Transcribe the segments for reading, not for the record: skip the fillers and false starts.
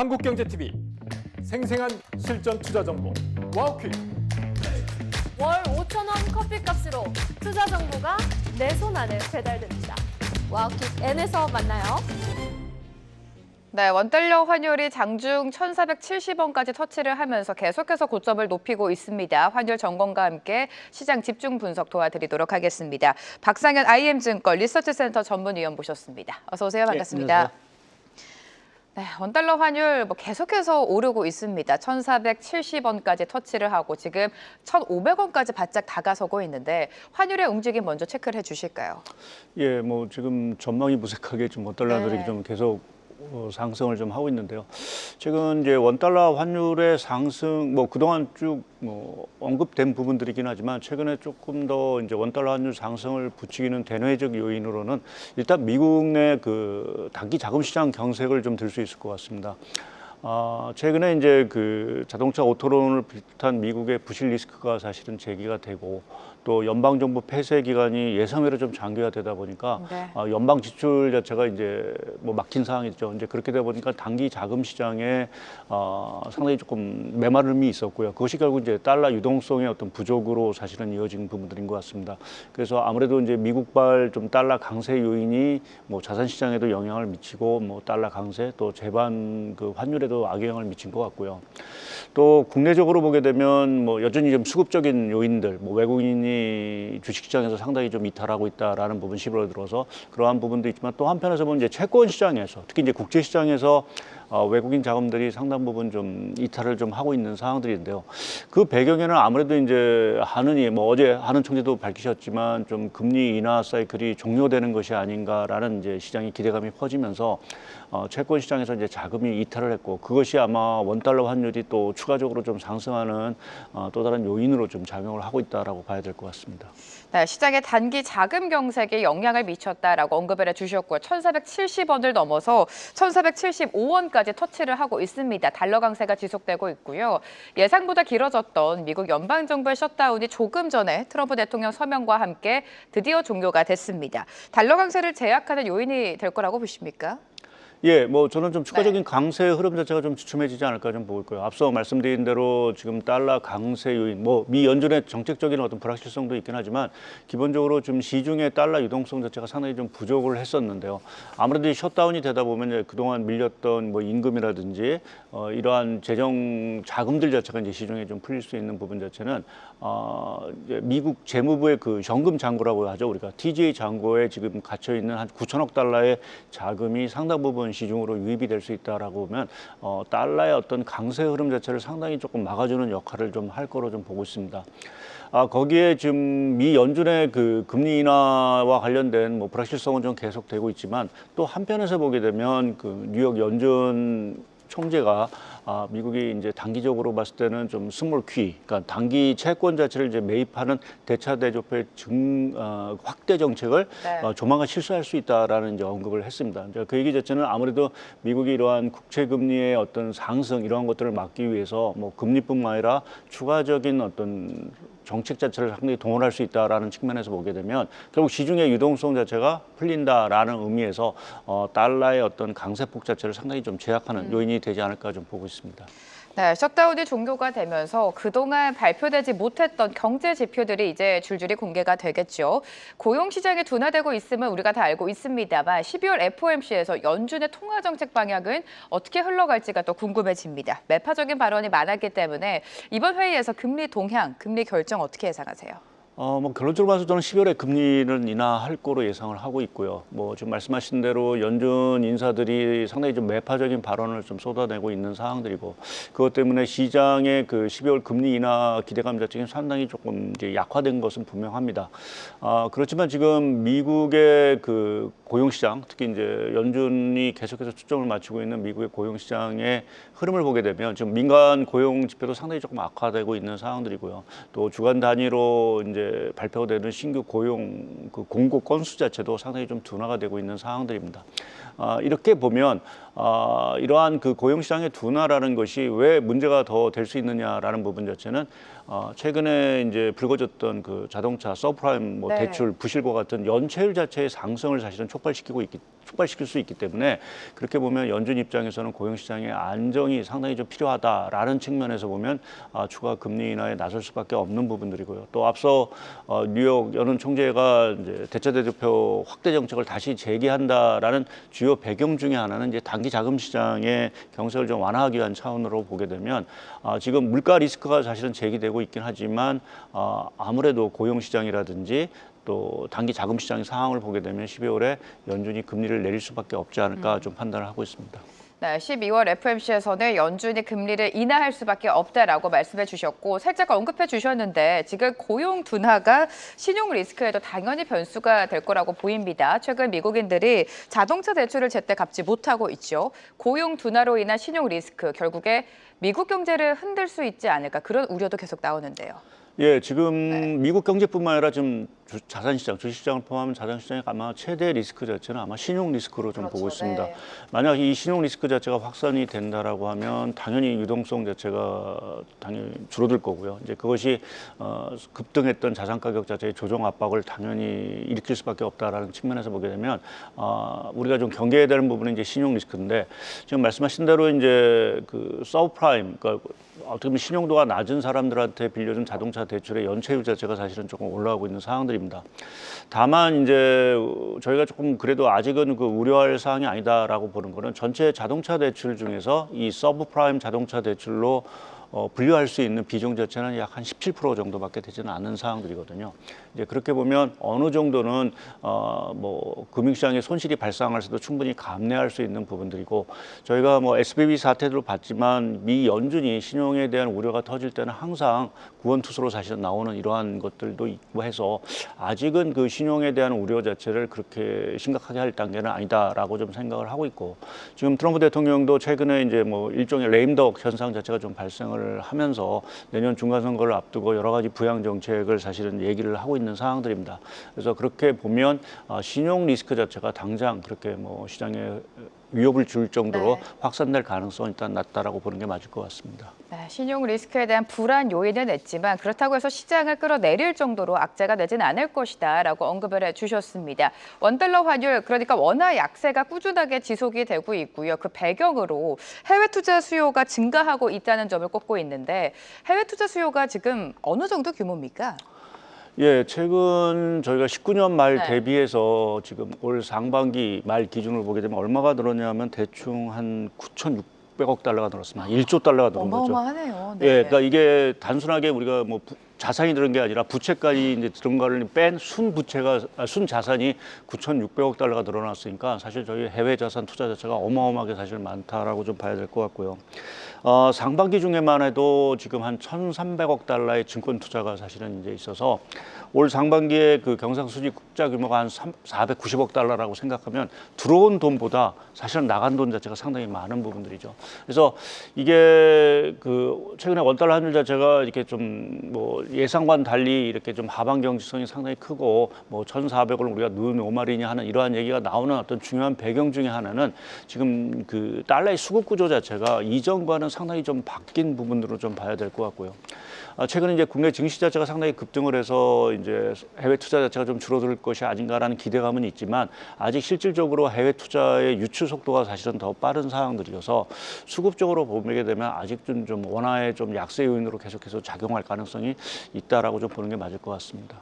한국경제TV 생생한 실전 투자 정보 와우퀴. 월 5,000원 커피값으로 투자 정보가 내 손 안에 배달됩니다. 와우킥 N에서 만나요. 네, 원달러 환율이 장중 1,470원까지 터치를 하면서 계속해서 고점을 높이고 있습니다. 환율 점검과 함께 시장 집중 분석 도와드리도록 하겠습니다. 박상현 IM증권 리서치센터 전문위원 모셨습니다. 어서 오세요. 반갑습니다. 네, 원달러 환율 계속해서 오르고 있습니다. 1,470원까지 터치를 하고 지금 1,500원까지 바짝 다가서고 있는데 환율의 움직임 먼저 체크를 해주실까요? 예, 지금 전망이 무색하게 좀 원달러 환율이 좀 계속 상승을 좀 하고 있는데요. 최근 이제 원달러 환율의 상승, 그동안 쭉 언급된 부분들이긴 하지만 최근에 조금 더 이제 원달러 환율 상승을 부추기는 대내적 요인으로는 일단 미국 내 그 단기 자금 시장 경색을 좀 들 수 있을 것 같습니다. 최근에 이제 그 자동차 오토론을 비롯한 미국의 부실 리스크가 사실은 제기가 되고 또 연방정부 폐쇄 기간이 예상외로 좀 장기화 되다 보니까 연방 지출 자체가 이제 막힌 상황이죠. 이제 그렇게 되다 보니까 단기 자금 시장에 상당히 조금 메마름이 있었고요. 그것이 결국 이제 달러 유동성의 어떤 부족으로 사실은 이어진 부분들인 것 같습니다. 그래서 아무래도 이제 미국발 좀 달러 강세 요인이 자산 시장에도 영향을 미치고 달러 강세 또 재반 그 환율에도 악영향을 미친 것 같고요. 또 국내적으로 보게 되면 여전히 좀 수급적인 요인들, 외국인이 주식시장에서 상당히 좀 이탈하고 있다라는 부분 시비로 들어서 그러한 부분도 있지만 또 한편에서 보면 이제 채권 시장에서 특히 이제 국제 시장에서 외국인 자금들이 상당 부분 좀 이탈을 좀 하고 있는 상황들인데요. 그 배경에는 아무래도 이제 한은이 어제 한은 총재도 밝히셨지만 좀 금리 인하 사이클이 종료되는 것이 아닌가라는 이제 시장의 기대감이 퍼지면서 채권 시장에서 이제 자금이 이탈을 했고 그것이 아마 원달러 환율이 또 추가적으로 좀 상승하는 또 다른 요인으로 좀 작용을 하고 있다라고 봐야 될 것 같습니다. 네, 시장의 단기 자금 경색에 영향을 미쳤다라고 언급을 해주셨고요. 1,470원을 넘어서 1,475원까지 터치를 하고 있습니다. 달러 강세가 지속되고 있고요. 예상보다 길어졌던 미국 연방정부의 셧다운이 조금 전에 트럼프 대통령 서명과 함께 드디어 종료가 됐습니다. 달러 강세를 제약하는 요인이 될 거라고 보십니까? 예, 저는 좀 추가적인 강세 흐름 자체가 좀 주춤해지지 않을까 좀 보고 있고요. 앞서 말씀드린 대로 지금 달러 강세 요인, 미 연준의 정책적인 어떤 불확실성도 있긴 하지만 기본적으로 좀 시중의 달러 유동성 자체가 상당히 좀 부족을 했었는데요. 아무래도 이 셧다운이 되다 보면 그동안 밀렸던 임금이라든지 이러한 재정 자금들 자체가 이제 시중에 좀 풀릴 수 있는 부분 자체는 이제 미국 재무부의 그 현금 잔고라고 하죠. 우리가 TGA 잔고에 지금 갇혀 있는 한 9천억 달러의 자금이 상당 부분 시중으로 유입이 될 수 있다라고 보면 달러의 어떤 강세 흐름 자체를 상당히 조금 막아주는 역할을 좀 할 거로 좀 보고 있습니다. 거기에 지금 미 연준의 그 금리 인하와 관련된 불확실성은 좀 계속되고 있지만 또 한편에서 보게 되면 그 뉴욕 연준 총재가 미국이 이제 단기적으로 봤을 때는 좀 스몰 퀴, 그러니까 단기 채권 자체를 이제 매입하는 대차 대조표의 확대 정책을 조만간 실시할 수 있다라는 이제 언급을 했습니다. 이제 그 얘기 자체는 아무래도 미국이 이러한 국채 금리의 어떤 상승 이러한 것들을 막기 위해서 금리뿐만 아니라 추가적인 어떤 정책 자체를 상당히 동원할 수 있다라는 측면에서 보게 되면 결국 시중의 유동성 자체가 풀린다라는 의미에서 달러의 어떤 강세폭 자체를 상당히 좀 제약하는 요인이 되지 않을까 좀 보고 있습니다. 네, 셧다운이 종료가 되면서 그동안 발표되지 못했던 경제 지표들이 이제 줄줄이 공개가 되겠죠. 고용 시장이 둔화되고 있음은 우리가 다 알고 있습니다만 12월 FOMC에서 연준의 통화 정책 방향은 어떻게 흘러갈지가 또 궁금해집니다. 매파적인 발언이 많았기 때문에 이번 회의에서 금리 동향, 금리 결정 어떻게 예상하세요? 결론적으로 봐서 저는 12월에 금리를 인하할 거로 예상을 하고 있고요. 지금 말씀하신 대로 연준 인사들이 상당히 좀 매파적인 발언을 좀 쏟아내고 있는 상황들이고 그것 때문에 시장의 그 12월 금리 인하 기대감 자체가 상당히 조금 이제 약화된 것은 분명합니다. 그렇지만 지금 미국의 그 고용시장, 특히 이제 연준이 계속해서 초점을 맞추고 있는 미국의 고용시장의 흐름을 보게 되면 지금 민간 고용 지표도 상당히 조금 악화되고 있는 상황들이고요. 또 주간 단위로 이제 발표되는 신규 고용 그 공고 건수 자체도 상당히 좀 둔화가 되고 있는 상황들입니다. 이렇게 보면 이러한 그 고용 시장의 둔화라는 것이 왜 문제가 더 될 수 있느냐라는 부분 자체는 최근에 이제 불거졌던 그 자동차 서프라임 대출 부실과 같은 연체율 자체의 상승을 사실은 촉발시킬 수 있기 때문에 그렇게 보면 연준 입장에서는 고용시장의 안정이 상당히 좀 필요하다라는 측면에서 보면 추가 금리 인하에 나설 수밖에 없는 부분들이고요. 또 앞서 뉴욕 연은 총재가 이제 대차대조표 확대 정책을 다시 재개한다라는 주요 배경 중에 하나는 이제 단기 자금 시장의 경색을 좀 완화하기 위한 차원으로 보게 되면 지금 물가 리스크가 사실은 제기되고 있긴 하지만 아무래도 고용 시장이라든지 또 단기 자금 시장의 상황을 보게 되면 12월에 연준이 금리를 내릴 수밖에 없지 않을까 좀 판단을 하고 있습니다. 네, 12월 FOMC에서는 연준이 금리를 인하할 수밖에 없다라고 말씀해 주셨고 살짝 언급해 주셨는데 지금 고용 둔화가 신용 리스크에도 당연히 변수가 될 거라고 보입니다. 최근 미국인들이 자동차 대출을 제때 갚지 못하고 있죠. 고용 둔화로 인한 신용 리스크 결국에 미국 경제를 흔들 수 있지 않을까 그런 우려도 계속 나오는데요. 예, 지금 미국 경제뿐만 아니라 지금 자산시장, 주식시장을 포함한 자산시장의 아마 최대 리스크 자체는 아마 신용 리스크로 좀 보고 있습니다. 네. 만약 이 신용 리스크 자체가 확산이 된다라고 하면 당연히 유동성 자체가 당연히 줄어들 거고요. 이제 그것이 급등했던 자산 가격 자체의 조정 압박을 당연히 일으킬 수밖에 없다라는 측면에서 보게 되면 우리가 좀 경계해야 되는 부분은 이제 신용 리스크인데 지금 말씀하신 대로 이제 그 서브프라임, 그러니까 어떻게 보면 신용도가 낮은 사람들한테 빌려준 자동차 대출의 연체율 자체가 사실은 조금 올라가고 있는 상황들입니다. 다만 이제 저희가 조금 그래도 아직은 그 우려할 사항이 아니다라고 보는 거는 전체 자동차 대출 중에서 이 서브프라임 자동차 대출로 분류할 수 있는 비중 자체는 약 한 17% 정도밖에 되지는 않은 상황들이거든요. 이제 그렇게 보면 어느 정도는 뭐 금융시장에 손실이 발생할 수도 충분히 감내할 수 있는 부분들이고 저희가 뭐 SVB 사태도 봤지만 미 연준이 신용에 대한 우려가 터질 때는 항상 구원투수로 사실 나오는 이러한 것들도 있고 해서 아직은 그 신용에 대한 우려 자체를 그렇게 심각하게 할 단계는 아니다라고 좀 생각을 하고 있고 지금 트럼프 대통령도 최근에 이제 뭐 일종의 레임덕 현상 자체가 좀 발생을 하면서 내년 중간선거를 앞두고 여러 가지 부양 정책을 사실은 얘기를 하고 있는 상황들입니다. 그래서 그렇게 보면 신용 리스크 자체가 당장 그렇게 뭐 시장에 위협을 줄 정도로 확산될 가능성은 일단 낮다라고 보는 게 맞을 것 같습니다. 네, 신용 리스크에 대한 불안 요인은 있지만 그렇다고 해서 시장을 끌어내릴 정도로 악재가 되진 않을 것이다라고 언급을 해주셨습니다. 원달러 환율 그러니까 원화 약세가 꾸준하게 지속이 되고 있고요. 그 배경으로 해외 투자 수요가 증가하고 있다는 점을 꼽고 있는데 해외 투자 수요가 지금 어느 정도 규모입니까? 예, 최근 저희가 19년 말 네. 대비해서 지금 올 상반기 말 기준으로 보게 되면 얼마가 늘었냐면 대충 한 9,600억 달러가 늘었습니다. 1조 달러가 늘은 거죠. 어마어마하네요. 네. 예, 그러니까 이게 단순하게 우리가 뭐 자산이 들은 게 아니라 부채까지 이제 들은 거를 뺀 순 자산이 9,600억 달러가 늘어났으니까 사실 저희 해외 자산 투자 자체가 어마어마하게 사실 많다라고 좀 봐야 될 것 같고요. 상반기 중에만 해도 지금 한 1,300억 달러의 증권 투자가 사실은 이제 있어서 올 상반기에 그 경상수지 국자 규모가 한 490억 달러라고 생각하면 들어온 돈보다 사실은 나간 돈 자체가 상당히 많은 부분들이죠. 그래서 이게 그 최근에 원달러 환율 자체가 이렇게 좀 뭐 예상과는 달리 이렇게 좀 하방 경직성이 상당히 크고 뭐 1,400을 우리가 눈 오마리냐 하는 이러한 얘기가 나오는 어떤 중요한 배경 중에 하나는 지금 그 달러의 수급 구조 자체가 이전과는 상당히 좀 바뀐 부분으로 좀 봐야 될 것 같고요. 최근에 이제 국내 증시 자체가 상당히 급등을 해서 이제 해외 투자 자체가 좀 줄어들 것이 아닌가라는 기대감은 있지만 아직 실질적으로 해외 투자의 유출 속도가 사실은 더 빠른 상황들이어서 수급적으로 보게 되면 아직은 좀 원화의 좀 약세 요인으로 계속해서 작용할 가능성이 있다라고 좀 보는 게 맞을 것 같습니다.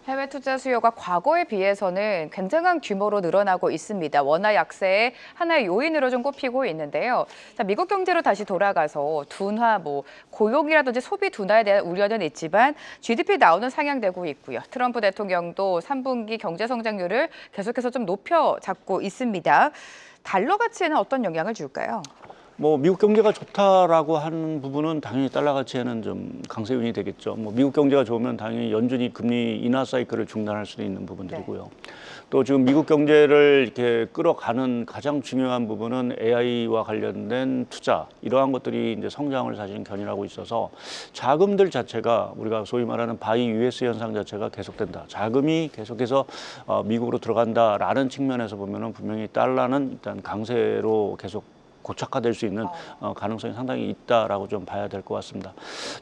해외 투자 수요가 과거에 비해서는 굉장한 규모로 늘어나고 있습니다. 원화 약세의 하나의 요인으로 좀 꼽히고 있는데요. 자, 미국 경제로 다시 돌아가서 둔화, 뭐 고용이라든지 소비 둔화에 대한 우려는 있지만 GDP 나오는 상향되고 있고요. 트럼프 대통령도 3분기 경제 성장률을 계속해서 좀 높여 잡고 있습니다. 달러 가치에는 어떤 영향을 줄까요? 뭐 미국 경제가 좋다라고 하는 부분은 당연히 달러 가치에는 좀 강세 요인이 되겠죠. 뭐 미국 경제가 좋으면 당연히 연준이 금리 인하 사이클을 중단할 수도 있는 부분들이고요. 또 지금 미국 경제를 이렇게 끌어가는 가장 중요한 부분은 AI와 관련된 투자 이러한 것들이 이제 성장을 사실은 견인하고 있어서 자금들 자체가 우리가 소위 말하는 바이 US 현상 자체가 계속된다. 자금이 계속해서 미국으로 들어간다라는 측면에서 보면은 분명히 달러는 일단 강세로 계속 고착화될 수 있는 가능성이 상당히 있다라고 좀 봐야 될 것 같습니다.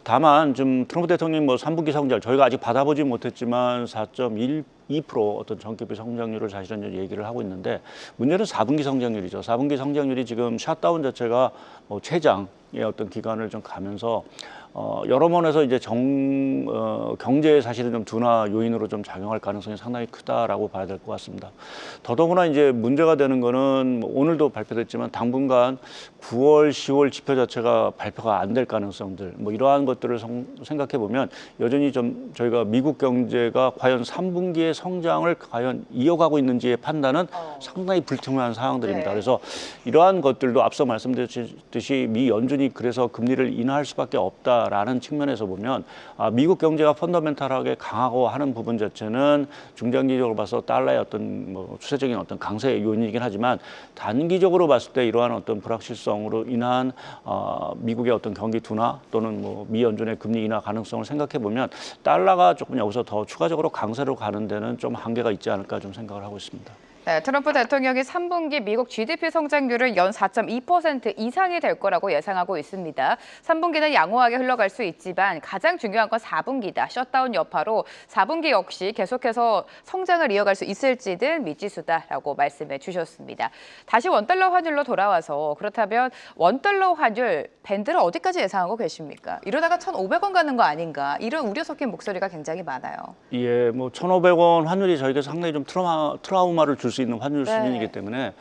다만 좀 트럼프 대통령이 뭐 3분기 성장 저희가 아직 받아보지 못했지만 4.2% 어떤 전기비 성장률을 사실은 이제 얘기를 하고 있는데 문제는 4분기 성장률이죠. 4분기 성장률이 지금 샷다운 자체가 최장의 어떤 기간을 좀 가면서 여러 면에서 이제 경제에 사실은 좀 둔화 요인으로 좀 작용할 가능성이 상당히 크다라고 봐야 될 것 같습니다. 더더구나 이제 문제가 되는 거는 뭐 오늘도 발표됐지만 당분간 9월, 10월 지표 자체가 발표가 안 될 가능성들 뭐 이러한 것들을 생각해 보면 여전히 좀 저희가 미국 경제가 과연 3분기의 성장을 과연 이어가고 있는지의 판단은 상당히 불투명한 상황들입니다. 네. 그래서 이러한 것들도 앞서 말씀드렸듯이 미 연준이 그래서 금리를 인하할 수밖에 없다라는 측면에서 보면 미국 경제가 펀더멘탈하게 강하고 하는 부분 자체는 중장기적으로 봐서 달러의 어떤 뭐 추세적인 어떤 강세 요인이긴 하지만 단기적으로 봤을 때 이러한 어떤 불확실성으로 인한 미국의 어떤 경기 둔화 또는 뭐 미 연준의 금리 인하 가능성을 생각해 보면 달러가 조금 여기서 더 추가적으로 강세로 가는 데는 좀 한계가 있지 않을까 좀 생각을 하고 있습니다. 네, 트럼프 대통령이 3분기 미국 GDP 성장률을 연 4.2% 이상이 될 거라고 예상하고 있습니다. 3분기는 양호하게 흘러갈 수 있지만 가장 중요한 건 4분기다. 셧다운 여파로 4분기 역시 계속해서 성장을 이어갈 수 있을지는 미지수다라고 말씀해 주셨습니다. 다시 원달러 환율로 돌아와서 그렇다면 원달러 환율 밴드를 어디까지 예상하고 계십니까? 이러다가 1,500원 가는 거 아닌가? 이런 우려 섞인 목소리가 굉장히 많아요. 예, 뭐 1,500원 환율이 저희가 상당히 좀 트라우마를 줄 수 있는 환율 네. 수준이기 때문에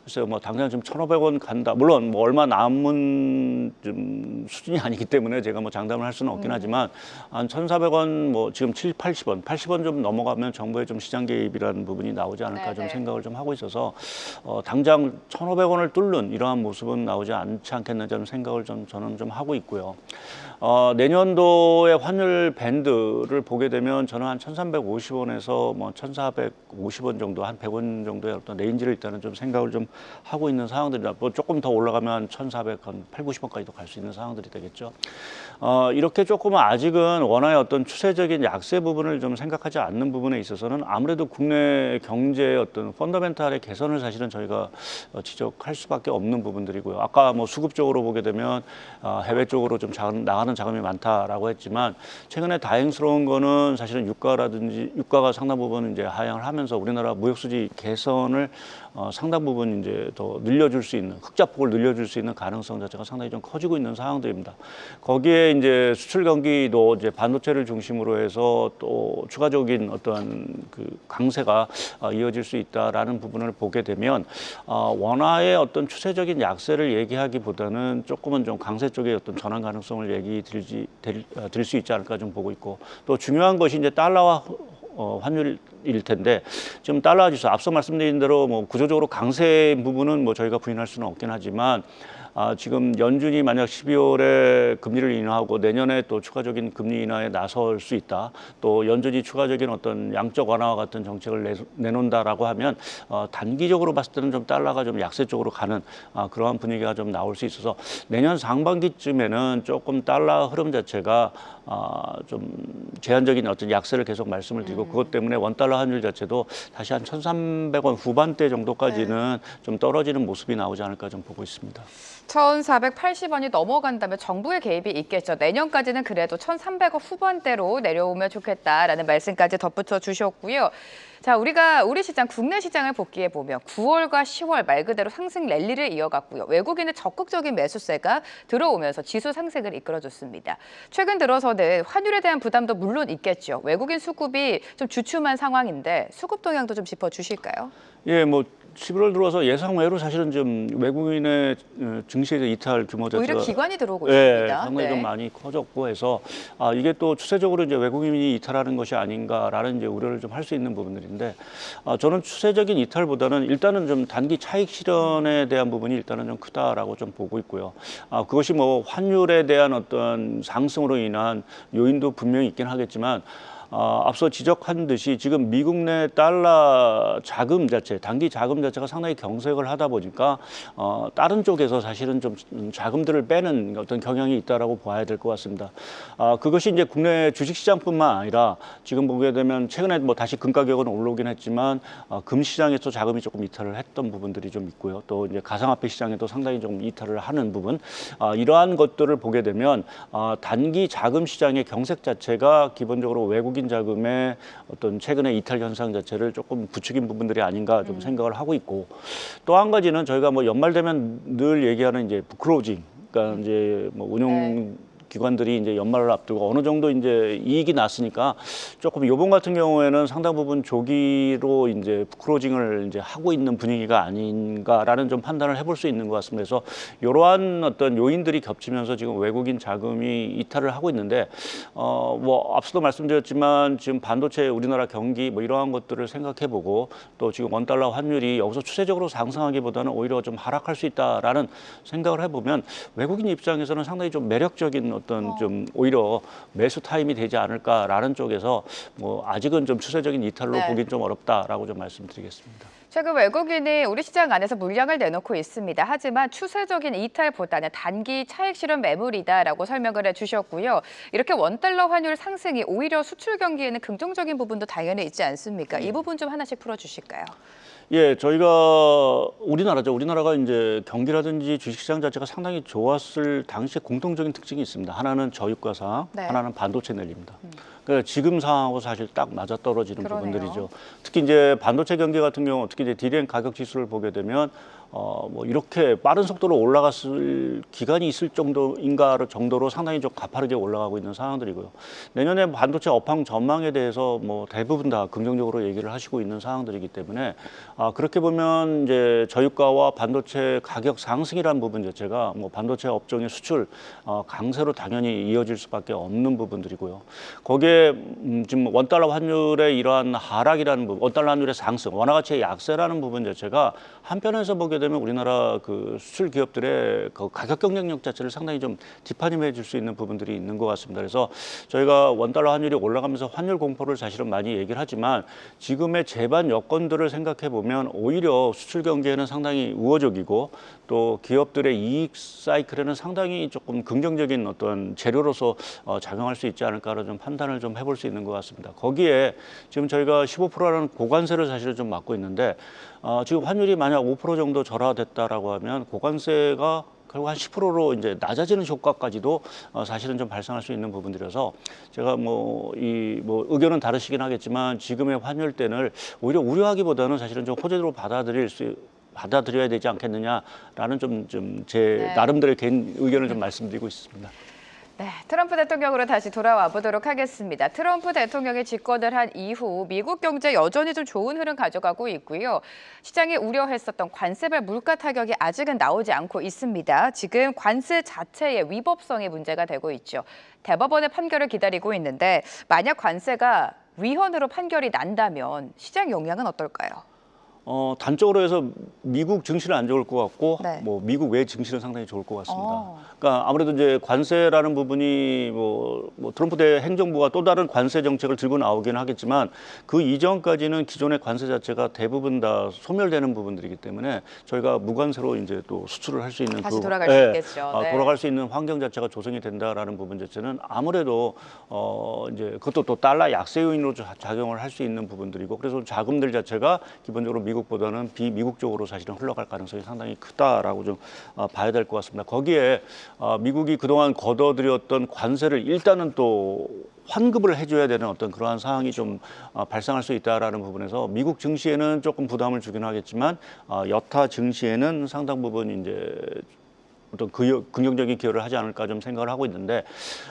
글쎄요, 뭐 당장 좀 1,500원 간다. 물론 뭐 얼마 남은 좀 수준이 아니기 때문에 제가 뭐 장담을 할 수는 없긴 하지만 한 1,400원 뭐 지금 80원, 80원 좀 넘어가면 정부의 좀 시장 개입이라는 부분이 나오지 않을까 좀 생각을 좀 하고 있어서 당장 1,500원을 뚫는 이러한 모습은 나오지 않지 않겠는지 좀 생각을 좀 저는 좀 하고 있고요. 내년도의 환율 밴드를 보게 되면 저는 한 1,350원에서 뭐 1,450원 정도, 한 100원 정도의 어떤 레인지를 일단은 좀 생각을 좀 하고 있는 상황들이다. 뭐 조금 더 올라가면 1,400, 한 8, 90원까지도 갈 수 있는 상황들이 되겠죠. 이렇게 조금 아직은 원화의 어떤 추세적인 약세 부분을 좀 생각하지 않는 부분에 있어서는 아무래도 국내 경제의 어떤 펀더멘탈의 개선을 사실은 저희가 지적할 수밖에 없는 부분들이고요. 아까 뭐 수급 쪽으로 보게 되면 해외 쪽으로 좀 나가는 자금이 많다라고 했지만 최근에 다행스러운 거는 사실은 유가가 상당 부분 이제 하향을 하면서 우리나라 무역 수지 개선을 상당 부분 이제 더 늘려줄 수 있는 흑자폭을 늘려줄 수 있는 가능성 자체가 상당히 좀 커지고 있는 상황들입니다. 거기에 이제 수출 경기도 이제 반도체를 중심으로 해서 또 추가적인 어떤 그 강세가 이어질 수 있다라는 부분을 보게 되면 원화의 어떤 추세적인 약세를 얘기하기보다는 조금은 좀 강세 쪽의 어떤 전환 가능성을 드릴 수 있지 않을까 좀 보고 있고 또 중요한 것이 이제 달러와 환율일 텐데 지금 달러 지수 앞서 말씀드린 대로 뭐 구조적으로 강세 부분은 뭐 저희가 부인할 수는 없긴 하지만 지금 연준이 만약 12월에 금리를 인하하고 내년에 또 추가적인 금리 인하에 나설 수 있다. 또 연준이 추가적인 어떤 양적 완화와 같은 정책을 내놓는다라고 하면 단기적으로 봤을 때는 좀 달러가 좀 약세 쪽으로 가는 그러한 분위기가 좀 나올 수 있어서 내년 상반기쯤에는 조금 달러 흐름 자체가 좀 제한적인 어떤 약세를 계속 말씀을 드리고 그것 때문에 원달러 환율 자체도 다시 한 1,300원 후반대 정도까지는 좀 떨어지는 모습이 나오지 않을까 좀 보고 있습니다. 1,480원이 넘어간다면 정부의 개입이 있겠죠. 내년까지는 그래도 1,300원 후반대로 내려오면 좋겠다라는 말씀까지 덧붙여 주셨고요. 자, 우리 시장, 국내 시장을 복귀해 보면 9월과 10월 말 그대로 상승 랠리를 이어갔고요. 외국인의 적극적인 매수세가 들어오면서 지수 상승을 이끌어줬습니다. 최근 들어서는 환율에 대한 부담도 물론 있겠죠. 외국인 수급이 좀 주춤한 상황인데 수급 동향도 좀 짚어주실까요? 예, 뭐 11월 들어와서 예상외로 사실은 좀 외국인의 증시의 이탈 규모 자체가 오히려 기관이 들어오고 예, 있습니다. 상당히 좀 많이 커졌고 해서 이게 또 추세적으로 이제 외국인이 이탈하는 것이 아닌가라는 이제 우려를 좀 할 수 있는 부분들인데 저는 추세적인 이탈보다는 일단은 좀 단기 차익 실현에 대한 부분이 일단은 좀 크다라고 좀 보고 있고요. 그것이 뭐 환율에 대한 어떤 상승으로 인한 요인도 분명히 있긴 하겠지만 앞서 지적한 듯이 지금 미국 내 달러 자금 자체, 단기 자금 자체가 상당히 경색을 하다 보니까 다른 쪽에서 사실은 좀 자금들을 빼는 어떤 경향이 있다라고 봐야 될 것 같습니다. 그것이 이제 국내 주식시장뿐만 아니라 지금 보게 되면 최근에 뭐 다시 금 가격은 올라오긴 했지만 금 시장에서 자금이 조금 이탈을 했던 부분들이 좀 있고요. 또 이제 가상화폐 시장에도 상당히 좀 이탈을 하는 부분, 이러한 것들을 보게 되면 단기 자금 시장의 경색 자체가 기본적으로 외국인 자금의 어떤 최근의 이탈 현상 자체를 조금 부추긴 부분들이 아닌가 좀 생각을 하고 있고, 또 한 가지는 저희가 뭐 연말 되면 늘 얘기하는 이제 부크로징, 그러니까 이제 뭐 운용 기관들이 이제 연말을 앞두고 어느 정도 이제 이익이 났으니까 조금 요번 같은 경우에는 상당 부분 조기로 이제 크로징을 이제 하고 있는 분위기가 아닌가라는 좀 판단을 해볼 수 있는 것 같습니다. 그래서 이러한 어떤 요인들이 겹치면서 지금 외국인 자금이 이탈을 하고 있는데 뭐 앞서도 말씀드렸지만 지금 반도체 우리나라 경기 뭐 이러한 것들을 생각해보고 또 지금 원달러 환율이 여기서 추세적으로 상승하기보다는 오히려 좀 하락할 수 있다라는 생각을 해보면 외국인 입장에서는 상당히 좀 매력적인 어떤 좀 오히려 매수 타임이 되지 않을까라는 쪽에서 뭐 아직은 좀 추세적인 이탈로 네. 보기는 좀 어렵다라고 좀 말씀드리겠습니다. 최근 외국인이 우리 시장 안에서 물량을 내놓고 있습니다. 하지만 추세적인 이탈보다는 단기 차익 실현 매물이다라고 설명을 해주셨고요. 이렇게 원달러 환율 상승이 오히려 수출 경기에는 긍정적인 부분도 당연히 있지 않습니까? 이 부분 좀 하나씩 풀어주실까요? 예, 저희가 우리나라가 이제 경기라든지 주식시장 자체가 상당히 좋았을 당시에 공통적인 특징이 있습니다. 하나는 저유가상, 네. 하나는 반도체 낸립니다. 그러니까 지금 상황하고 사실 딱 맞아떨어지는 그러네요. 부분들이죠. 특히 이제 반도체 경기 같은 경우, 특히 이제 디램 가격 지수를 보게 되면 뭐 이렇게 빠른 속도로 올라갔을 기간이 있을 정도로 상당히 좀 가파르게 올라가고 있는 상황들이고요. 내년에 반도체 업황 전망에 대해서 뭐 대부분 다 긍정적으로 얘기를 하시고 있는 상황들이기 때문에 그렇게 보면 이제 저유가와 반도체 가격 상승이라는 부분 자체가 뭐 반도체 업종의 수출 강세로 당연히 이어질 수밖에 없는 부분들이고요. 거기에 지금 원달러 환율의 이러한 하락이라는 부분, 원달러 환율의 상승, 원화 가치의 약세라는 부분 자체가 한편에서 보게 되면 우리나라 그 수출 기업들의 그 가격 경쟁력 자체를 상당히 좀 뒷받침해 줄 수 있는 부분들이 있는 것 같습니다. 그래서 저희가 원달러 환율이 올라가면서 환율 공포를 사실은 많이 얘기를 하지만 지금의 제반 여건들을 생각해 보면 오히려 수출 경기에는 상당히 우호적이고 또 기업들의 이익 사이클에는 상당히 조금 긍정적인 어떤 재료로서 작용할 수 있지 않을까라는 좀 판단을 좀 해볼 수 있는 것 같습니다. 거기에 지금 저희가 15%라는 고관세를 사실은 좀 맡고 있는데 지금 환율이 만약 5% 정도 절하됐다라고 하면 고관세가 결국 한 10%로 이제 낮아지는 효과까지도 사실은 좀 발생할 수 있는 부분들이라서 제가 뭐 의견은 다르시긴 하겠지만 지금의 환율대를 오히려 우려하기보다는 사실은 좀 호재로 받아들여야 되지 않겠느냐라는 좀 제 나름대로의 개인 의견을 좀 말씀드리고 있습니다. 네, 트럼프 대통령으로 다시 돌아와 보도록 하겠습니다. 트럼프 대통령이 집권을 한 이후 미국 경제 여전히 좀 좋은 흐름 가져가고 있고요. 시장이 우려했었던 관세별 물가 타격이 아직은 나오지 않고 있습니다. 지금 관세 자체의 위법성이 문제가 되고 있죠. 대법원의 판결을 기다리고 있는데 만약 관세가 위헌으로 판결이 난다면 시장 영향은 어떨까요? 단적으로 해서 미국 증시는 안 좋을 것 같고, 네. 뭐 미국 외 증시는 상당히 좋을 것 같습니다. 그러니까 아무래도 이제 관세라는 부분이 뭐 트럼프 대 행정부가 또 다른 관세 정책을 들고 나오기는 하겠지만 그 이전까지는 기존의 관세 자체가 대부분 다 소멸되는 부분들이기 때문에 저희가 무관세로 이제 또 수출을 할 수 있는 다시 돌아갈 수 있겠죠. 네. 돌아갈 수 있는 환경 자체가 조성이 된다라는 부분 자체는 아무래도 이제 그것도 또 달러 약세 요인으로 작용을 할 수 있는 부분들이고 그래서 자금들 자체가 기본적으로 미국보다는 비미국 쪽으로 사실은 흘러갈 가능성이 상당히 크다라고 좀 봐야 될 것 같습니다. 거기에 미국이 그동안 걷어들였던 관세를 일단은 또 환급을 해줘야 되는 어떤 그러한 상황이 좀 발생할 수 있다라는 부분에서 미국 증시에는 조금 부담을 주긴 하겠지만 여타 증시에는 상당 부분 이제 어떤 긍정적인 기여를 하지 않을까 좀 생각을 하고 있는데,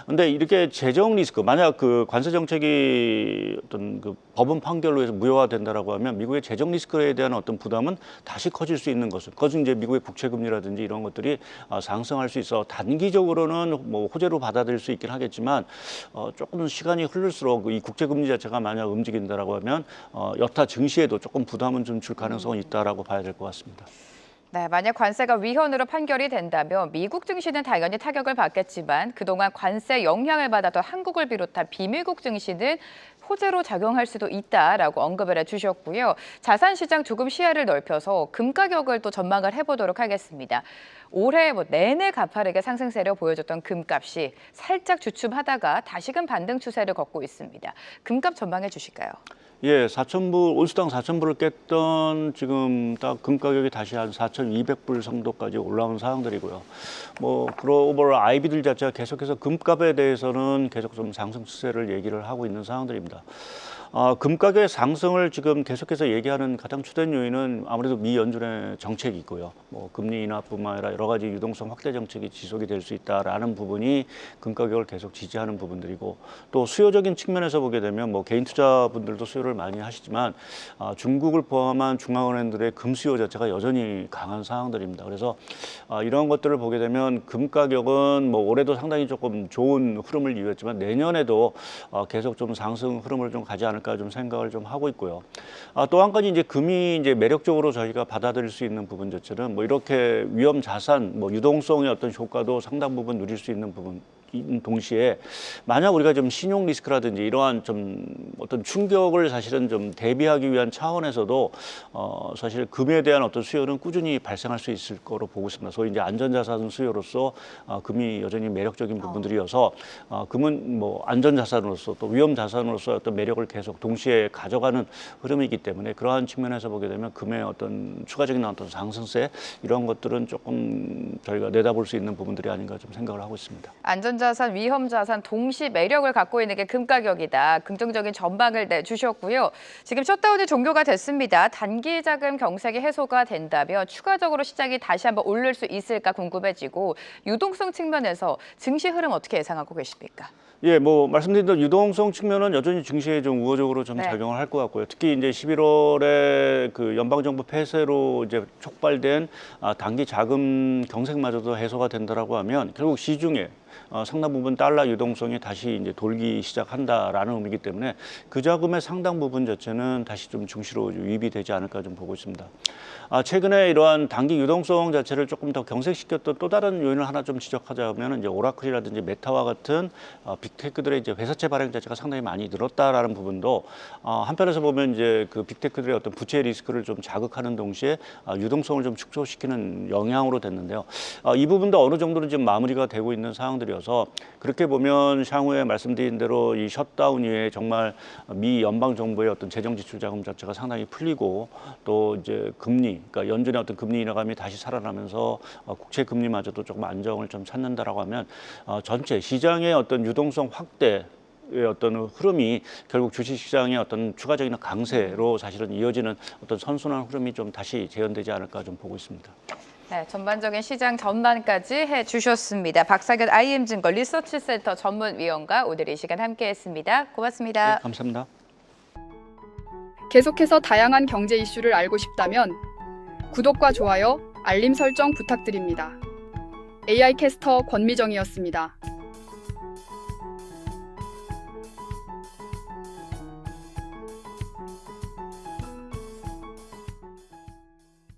근데 이렇게 재정 리스크, 만약 그 관세 정책이 어떤 그 법원 판결로 해서 무효화된다라고 하면 미국의 재정 리스크에 대한 어떤 부담은 다시 커질 수 있는 것은, 그것은 이제 미국의 국채금리라든지 이런 것들이 상승할 수 있어 단기적으로는 뭐 호재로 받아들일 수 있긴 하겠지만 조금 시간이 흐를수록 이 국채금리 자체가 만약 움직인다라고 하면 여타 증시에도 조금 부담은 좀 줄 가능성은 있다라고 봐야 될 것 같습니다. 네, 만약 관세가 위헌으로 판결이 된다면 미국 증시는 당연히 타격을 받겠지만 그동안 관세 영향을 받았던 한국을 비롯한 비미국 증시는 호재로 작용할 수도 있다라고 언급을 해주셨고요. 자산시장 조금 시야를 넓혀서 금 가격을 또 전망을 해보도록 하겠습니다. 올해 내내 가파르게 상승세를 보여줬던 금값이 살짝 주춤하다가 다시금 반등 추세를 걷고 있습니다. 금값 전망해 주실까요? 예, 4,000불, 온수당 4,000불을 깼던 지금 딱 금 가격이 다시 한 4,200불 정도까지 올라온 상황들이고요. 뭐 글로벌 IB들 자체가 계속해서 금값에 대해서는 계속 좀 상승 추세를 얘기를 하고 있는 상황들입니다. 금 가격의 상승을 지금 계속해서 얘기하는 가장 주된 요인은 아무래도 미 연준의 정책이 있고요. 뭐 금리 인하뿐만 아니라 여러 가지 유동성 확대 정책이 지속이 될 수 있다라는 부분이 금 가격을 계속 지지하는 부분들이고, 또 수요적인 측면에서 보게 되면 뭐 개인 투자분들도 수요를 많이 하시지만 중국을 포함한 중앙은행들의 금 수요 자체가 여전히 강한 상황들입니다. 그래서 이런 것들을 보게 되면 금 가격은 뭐 올해도 상당히 조금 좋은 흐름을 이어했지만 내년에도 계속 좀 상승 흐름을 좀 가지 않을까 좀 생각을 좀 하고 있고요. 또 한 가지 이제 금이 이제 매력적으로 저희가 받아들일 수 있는 부분 자체는 뭐 이렇게 위험 자산, 뭐 유동성의 어떤 효과도 상당 부분 누릴 수 있는 부분. 동시에 만약 우리가 좀 신용 리스크라든지 이러한 좀 어떤 충격을 사실은 좀 대비하기 위한 차원에서도 사실 금에 대한 어떤 수요는 꾸준히 발생할 수 있을 거로 보고 있습니다. 소위 이제 안전자산 수요로서 금이 여전히 매력적인 부분들이어서 금은 뭐 안전자산으로서 또 위험자산으로서 어떤 매력을 계속 동시에 가져가는 흐름이기 때문에 그러한 측면에서 보게 되면 금의 어떤 추가적인 어떤 상승세 이런 것들은 조금 저희가 내다볼 수 있는 부분들이 아닌가 좀 생각을 하고 있습니다. 안전자산, 위험자산 동시 매력을 갖고 있는 게 금 가격이다. 긍정적인 전망을 내주셨고요. 지금 셧다운이 종료가 됐습니다. 단기 자금 경색이 해소가 된다면 추가적으로 시장이 다시 한번 오를 수 있을까 궁금해지고, 유동성 측면에서 증시 흐름 어떻게 예상하고 계십니까? 예, 뭐 말씀드린 대로 유동성 측면은 여전히 증시에 좀 우호적으로 좀 작용을 할 것 같고요. 특히 이제 11월에 그 연방정부 폐쇄로 이제 촉발된 단기 자금 경색마저도 해소가 된다라고 하면 결국 시중에 상당 부분 달러 유동성이 다시 이제 돌기 시작한다라는 의미이기 때문에 그 자금의 상당 부분 자체는 다시 좀 증시로 유입이 되지 않을까 좀 보고 있습니다. 최근에 이러한 단기 유동성 자체를 조금 더 경색시켰던 또 다른 요인을 하나 좀 지적하자면 이제 오라클이라든지 메타와 같은 빅테크들의 이제 회사채 발행 자체가 상당히 많이 늘었다라는 부분도 한편에서 보면 이제 그 빅테크들의 어떤 부채 리스크를 좀 자극하는 동시에 유동성을 좀 축소시키는 영향으로 됐는데요. 이 부분도 어느 정도는 지금 마무리가 되고 있는 상황들이어서 그렇게 보면 향후에 말씀드린 대로 이 셧다운 이후에 정말 미 연방 정부의 어떤 재정 지출 자금 자체가 상당히 풀리고 또 이제 금리, 그러니까 연준의 어떤 금리 인하감이 다시 살아나면서 국채 금리마저도 조금 안정을 좀 찾는다라고 하면 전체 시장의 어떤 유동성 확대 의 어떤 흐름이 결국 주식시장의 어떤 추가적인 강세로 사실은 이어지는 어떤 선순환 흐름이 좀 다시 재현되지 않을까 좀 보고 있습니다. 네, 전반적인 시장 전망까지 해주셨습니다. 박사균 IM증권 리서치센터 전문위원과 오늘 이 시간 함께했습니다. 고맙습니다. 네, 감사합니다. 계속해서 다양한 경제 이슈를 알고 싶다면 구독과 좋아요, 알림 설정 부탁드립니다. AI 캐스터 권미정이었습니다.